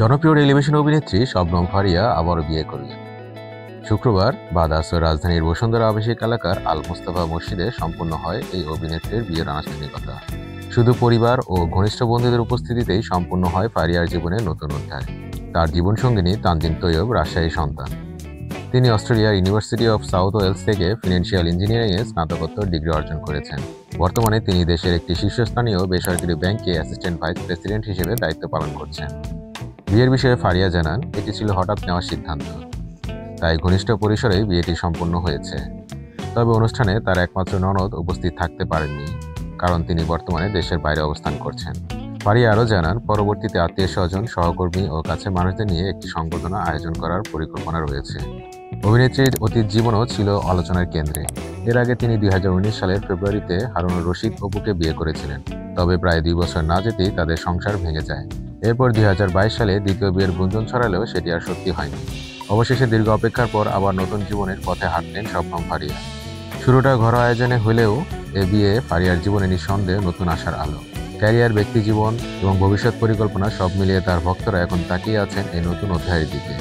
জনপ্রিয় টেলিভিশন অভিনেত্রী শবনম ফারিয়া আবারও বিয়ে করলেন। শুক্রবার বাদ আসর রাজধানীর বসুন্ধরা আবাসিক এলাকার আল মোস্তফা মসজিদে সম্পন্ন হয় এই অভিনেত্রীর বিয়ের আনুষ্ঠানিকতা। শুধু পরিবার ও ঘনিষ্ঠ বন্ধুদের উপস্থিতিতেই সম্পূর্ণ হয় ফারিয়ার জীবনের নতুন অধ্যায়। তার জীবনসঙ্গিনী তানজিম তৈয়ব রাজশাহী সন্তান। তিনি অস্ট্রেলিয়ার ইউনিভার্সিটি অফ সাউথ ওয়েলস থেকে ফিনান্সিয়াল ইঞ্জিনিয়ারিংয়ে স্নাতকোত্তর ডিগ্রি অর্জন করেছেন। বর্তমানে তিনি দেশের একটি শীর্ষস্থানীয় বেসরকারি ব্যাংকে অ্যাসিস্ট্যান্ট ভাইস প্রেসিডেন্ট হিসেবে দায়িত্ব পালন করছেন। বিয়ের বিষয়ে ফারিয়া জানান, এটি ছিল হঠাৎ নেওয়া সিদ্ধান্ত, তাই ঘনিষ্ঠ পরিসরেই বিয়েটি সম্পন্ন হয়েছে। তবে অনুষ্ঠানে তার একমাত্র ননদ উপস্থিত থাকতে পারেননি, কারণ তিনি বর্তমানে দেশের বাইরে অবস্থান করছেন। ফারিয়া আরও জানান, পরবর্তীতে আত্মীয় স্বজন, সহকর্মী ও কাছের মানুষদের নিয়ে একটি সংবর্ধনা আয়োজন করার পরিকল্পনা রয়েছে। অভিনেত্রীর অতীত জীবনও ছিল আলোচনার কেন্দ্রে। এর আগে তিনি 2019 সালের ফেব্রুয়ারিতে হারুনুর রশিদ অপুকে বিয়ে করেছিলেন। তবে প্রায় 2 বছর না যেতেই তাদের সংসার ভেঙে যায়। এরপর 2022 সালে দ্বিতীয় বিয়ের গুঞ্জন ছড়ালেও সেটি আর সত্যি হয়নি। অবশেষে দীর্ঘ অপেক্ষার পর আবার নতুন জীবনের পথে হাঁটলেন শবনম ফারিয়া। শুরুটা ঘরোয়া আয়োজনে হলেও এ বিয়ে ফারিয়ার জীবনে নিঃসন্দেহে নতুন আশার আলো। ক্যারিয়ার, ব্যক্তিজীবন এবং ভবিষ্যৎ পরিকল্পনা সব মিলিয়ে তার ভক্তরা এখন তাকিয়ে আছেন এই নতুন অধ্যায়ের দিকে।